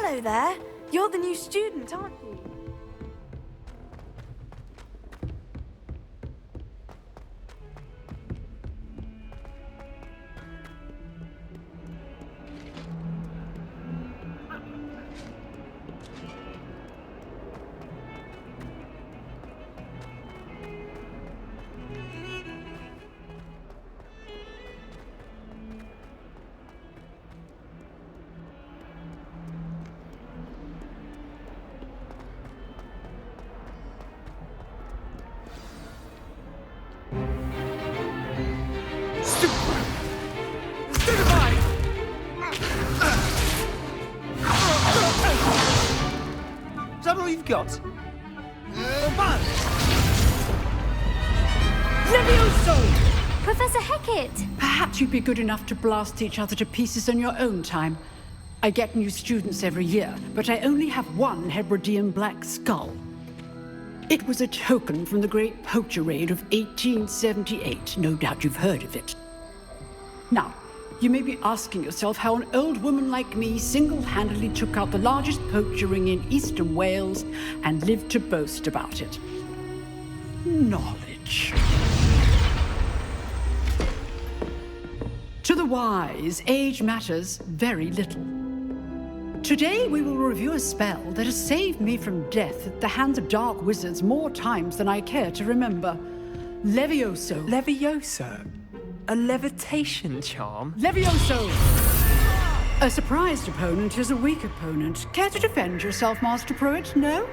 Hello there. You're the new student, aren't you? Is that all you've got? LEVIOSO! Professor Hecat! Perhaps you'd be good enough to blast each other to pieces in your own time. I get new students every year, but I only have one Hebridean black skull. It was a token from the Great Poacher Raid of 1878. No doubt you've heard of it. Now, you may be asking yourself how an old woman like me single-handedly took out the largest poacher ring in eastern Wales and lived to boast about it. Knowledge. To the wise, age matters very little. Today we will review a spell that has saved me from death at the hands of dark wizards more times than I care to remember. LEVIOSO. LEVIOSO? A levitation charm? LEVIOSO! A surprised opponent is a weak opponent. Care to defend yourself, Master Pruitt? No?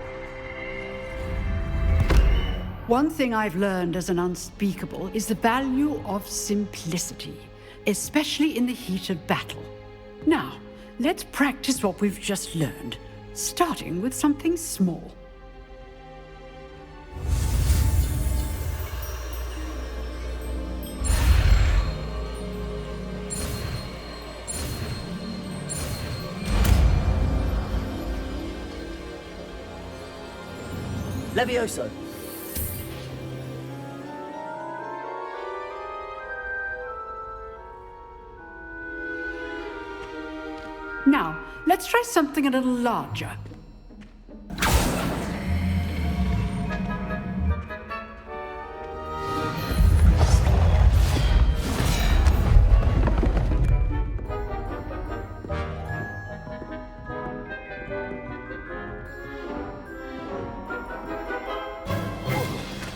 One thing I've learned as an unspeakable is the value of simplicity, especially in the heat of battle. Now, let's practice what we've just learned, starting with something small. LEVIOSO. Now, let's try something a little larger.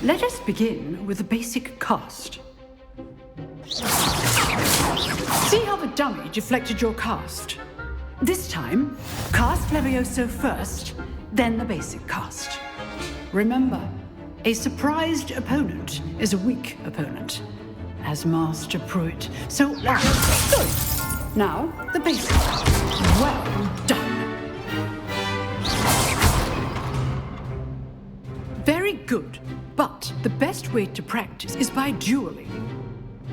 Let us begin with the basic cast. See how the dummy deflected your cast? This time, cast LEVIOSO first, then the basic cast. Remember, a surprised opponent is a weak opponent, as Master Pruitt. So, good. Now, the basic. Well done. Very good, but the best way to practice is by dueling.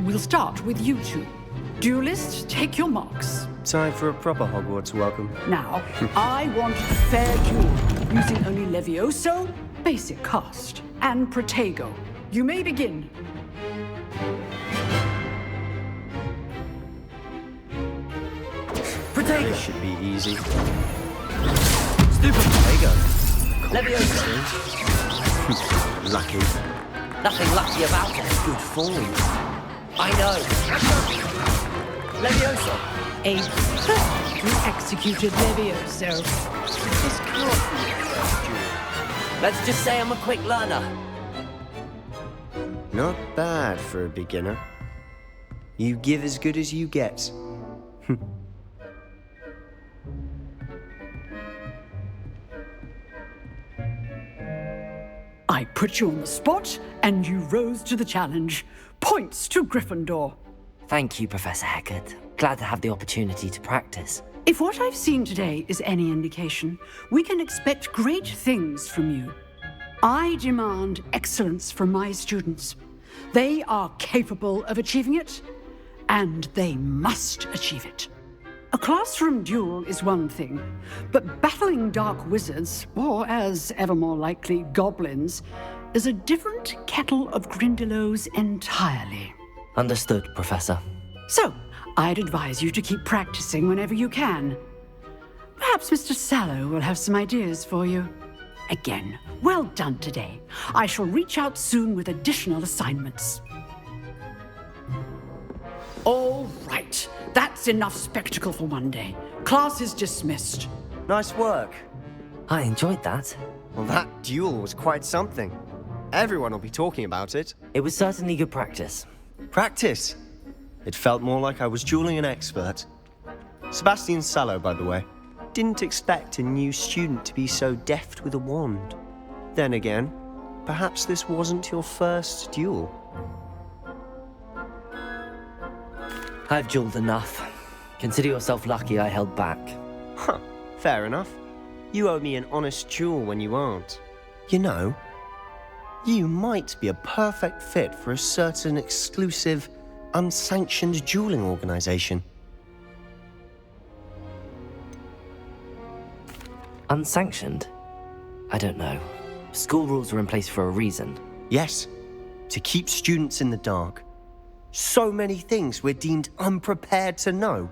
We'll start with you two. Duelists, take your marks. Time for a proper Hogwarts welcome. Now, I want a fair duel, using only LEVIOSO, basic cast, and Protego. You may begin. Protego. This should be easy. Stupid Protego. LEVIOSO. Lucky. Nothing lucky about it. Good form. I know. LEVIOSO. A perfectly executed LEVIOSO. This can't be a first duel. Let's just say I'm a quick learner. Not bad for a beginner. You give as good as you get. I put you on the spot, and you rose to the challenge. Points to Gryffindor. Thank you, Professor Hecat. Glad to have the opportunity to practice. If what I've seen today is any indication, we can expect great things from you. I demand excellence from my students. They are capable of achieving it, and they must achieve it. A classroom duel is one thing, but battling dark wizards, or as ever more likely, goblins, is a different kettle of Grindylows entirely. Understood, Professor. So, I'd advise you to keep practicing whenever you can. Perhaps Mr. Sallow will have some ideas for you. Again, well done today. I shall reach out soon with additional assignments. All right, that's enough spectacle for one day. Class is dismissed. Nice work. I enjoyed that. Well, that duel was quite something. Everyone will be talking about it. It was certainly good practice. Practice. It felt more like I was dueling an expert. Sebastian Sallow, by the way. Didn't expect a new student to be so deft with a wand. Then again, perhaps this wasn't your first duel. I've dueled enough. Consider yourself lucky I held back. Huh, fair enough. You owe me an honest duel when you aren't. You know, you might be a perfect fit for a certain exclusive, unsanctioned dueling organization. Unsanctioned? I don't know. School rules are in place for a reason. Yes, to keep students in the dark. So many things we're deemed unprepared to know.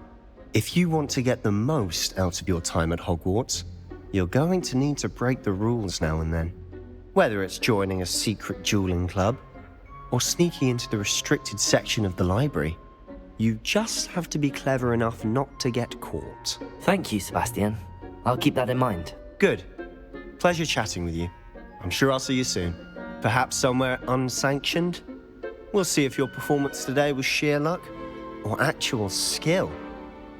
If you want to get the most out of your time at Hogwarts, you're going to need to break the rules now and then. Whether it's joining a secret dueling club, or sneaking into the restricted section of the library, you just have to be clever enough not to get caught. Thank you, Sebastian. I'll keep that in mind. Good. Pleasure chatting with you. I'm sure I'll see you soon. Perhaps somewhere unsanctioned? We'll see if your performance today was sheer luck or actual skill.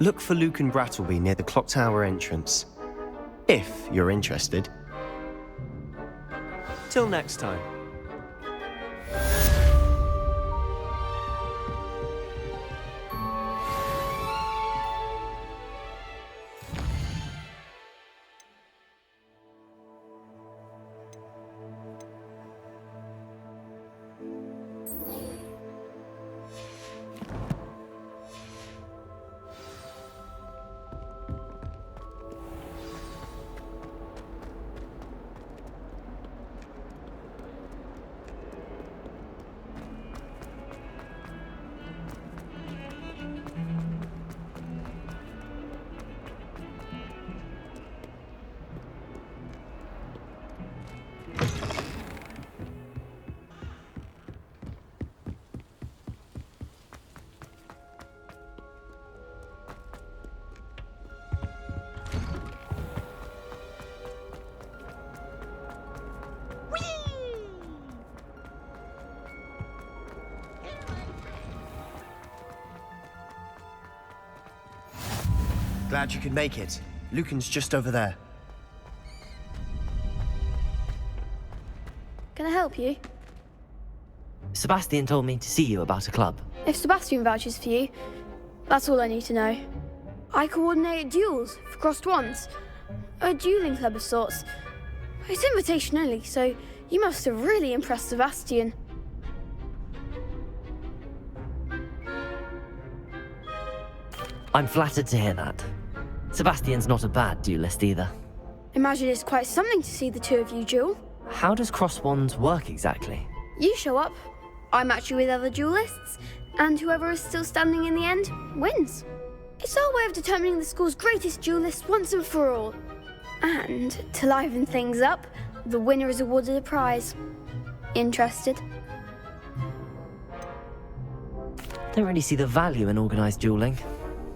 Look for Luke and Brattleby near the clock tower entrance. If you're interested. Till next time. Glad you could make it. Lucan's just over there. Can I help you? Sebastian told me to see you about a club. If Sebastian vouches for you, that's all I need to know. I coordinate duels for crossed wands. A dueling club of sorts. It's invitation only, so you must have really impressed Sebastian. I'm flattered to hear that. Sebastian's not a bad duelist either. Imagine it's quite something to see the two of you duel. How does cross wands work exactly? You show up, I match you with other duelists, and whoever is still standing in the end wins. It's our way of determining the school's greatest duelist once and for all. And to liven things up, the winner is awarded a prize. Interested? Don't really see the value in organised dueling.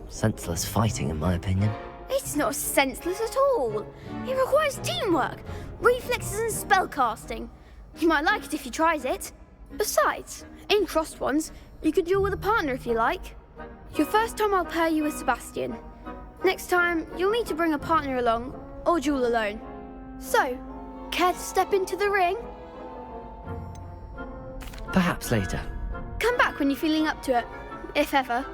Senseless fighting, in my opinion. It's not senseless at all. It requires teamwork, reflexes and spellcasting. You might like it if you tried it. Besides, in crossed ones, you could duel with a partner if you like. Your first time I'll pair you with Sebastian. Next time, you'll need to bring a partner along, or duel alone. So, care to step into the ring? Perhaps later. Come back when you're feeling up to it, if ever.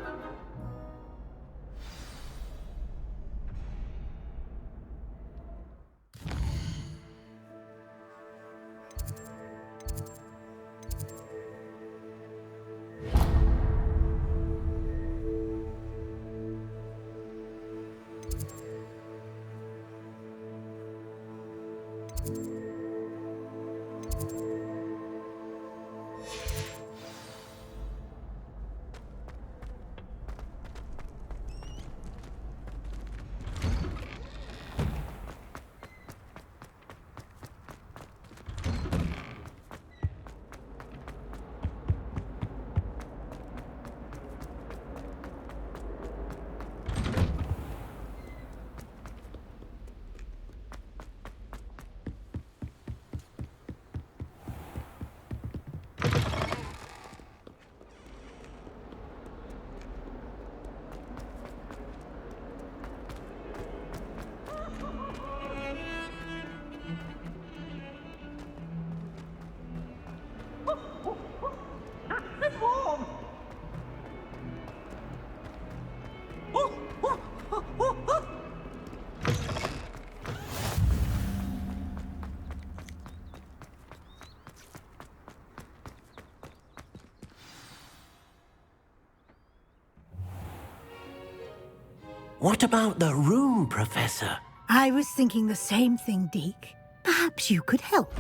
What about the room, Professor? I was thinking the same thing, Deke. Perhaps you could help.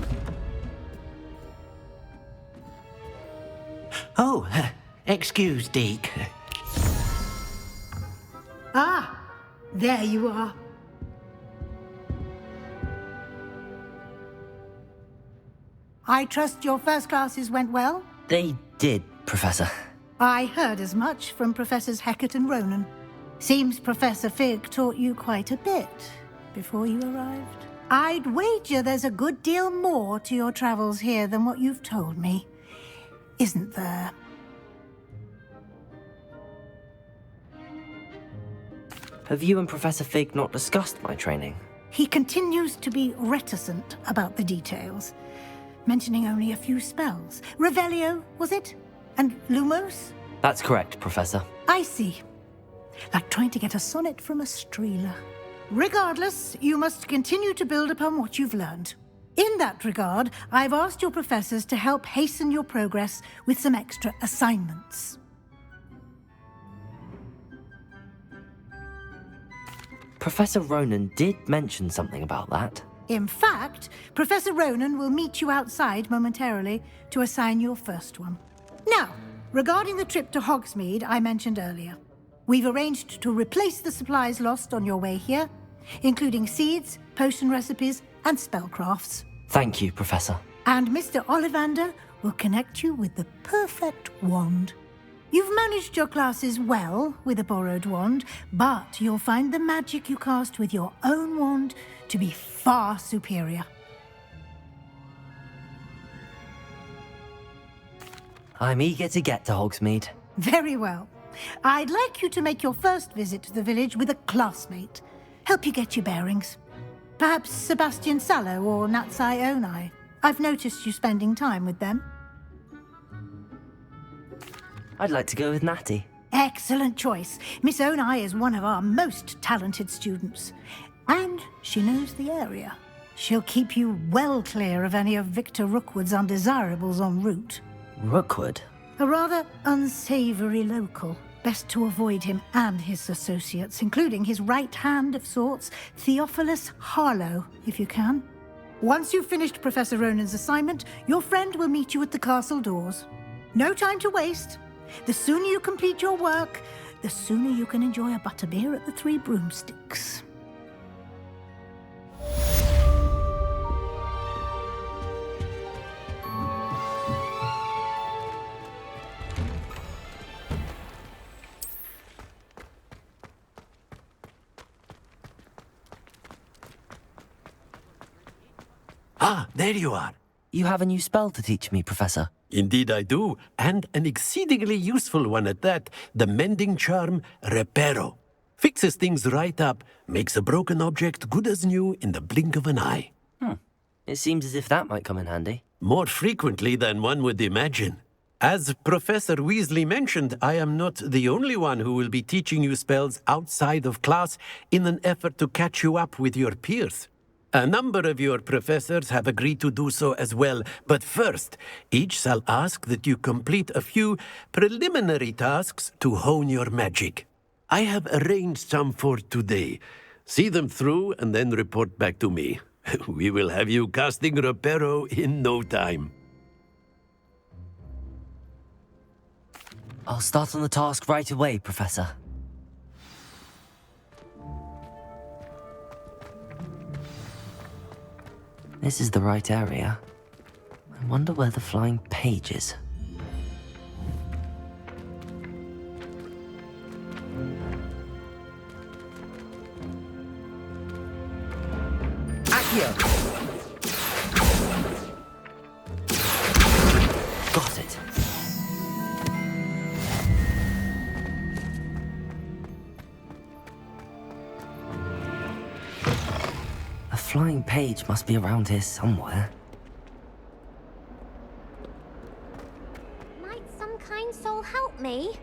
Oh, excuse, Deke. Ah, there you are. I trust your first classes went well? They did, Professor. I heard as much from Professors Hecat and Ronen. Seems Professor Fig taught you quite a bit before you arrived. I'd wager there's a good deal more to your travels here than what you've told me. Isn't there? Have you and Professor Fig not discussed my training? He continues to be reticent about the details, mentioning only a few spells. Revelio, was it? And Lumos? That's correct, Professor. I see. Like trying to get a sonnet from a streeler. Regardless, you must continue to build upon what you've learned. In that regard, I've asked your professors to help hasten your progress with some extra assignments. Professor Ronen did mention something about that. In fact, Professor Ronen will meet you outside momentarily to assign your first one. Now, regarding the trip to Hogsmeade I mentioned earlier, we've arranged to replace the supplies lost on your way here, including seeds, potion recipes, and spellcrafts. Thank you, Professor. And Mr. Ollivander will connect you with the perfect wand. You've managed your classes well with a borrowed wand, but you'll find the magic you cast with your own wand to be far superior. I'm eager to get to Hogsmeade. Very well. I'd like you to make your first visit to the village with a classmate. Help you get your bearings. Perhaps Sebastian Sallow or Natsai Onai. I've noticed you spending time with them. I'd like to go with Natty. Excellent choice. Miss Onai is one of our most talented students. And she knows the area. She'll keep you well clear of any of Victor Rookwood's undesirables en route. Rookwood? A rather unsavory local. Best to avoid him and his associates, including his right hand of sorts, Theophilus Harlow, if you can. Once you've finished Professor Ronen's assignment, your friend will meet you at the castle doors. No time to waste. The sooner you complete your work, the sooner you can enjoy a butterbeer at the Three Broomsticks. Ah, there you are. You have a new spell to teach me, Professor. Indeed I do, and an exceedingly useful one at that, the mending charm REPARO. Fixes things right up, makes a broken object good as new in the blink of an eye. It seems as if that might come in handy. More frequently than one would imagine. As Professor Weasley mentioned, I am not the only one who will be teaching you spells outside of class in an effort to catch you up with your peers. A number of your professors have agreed to do so as well, but first, each shall ask that you complete a few preliminary tasks to hone your magic. I have arranged some for today. See them through and then report back to me. We will have you casting REPARO in no time. I'll start on the task right away, Professor. This is the right area. I wonder where the flying page is. Accio! Got it. A flying page must be around here somewhere. Might some kind soul help me?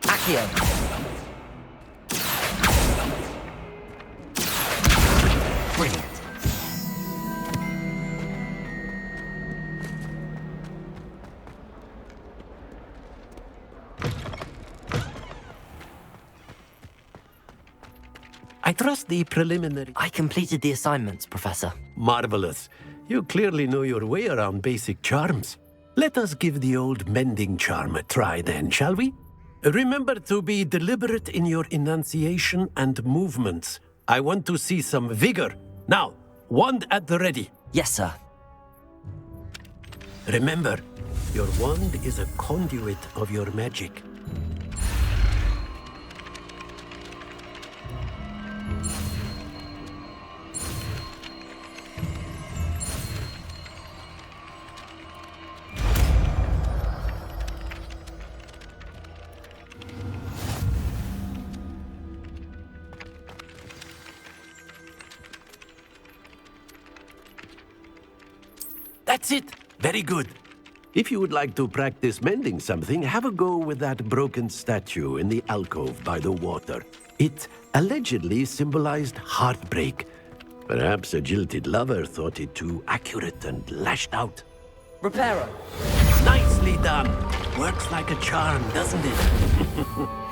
Accio! Brilliant. I trust the preliminary... I completed the assignments, Professor. Marvelous. You clearly know your way around basic charms. Let us give the old mending charm a try then, shall we? Remember to be deliberate in your enunciation and movements. I want to see some vigor. Now, wand at the ready. Yes, sir. Remember, your wand is a conduit of your magic. That's it. Very good. If you would like to practice mending something, have a go with that broken statue in the alcove by the water. It allegedly symbolized heartbreak. Perhaps a jilted lover thought it too accurate and lashed out. Reparo. Nicely done. Works like a charm, doesn't it?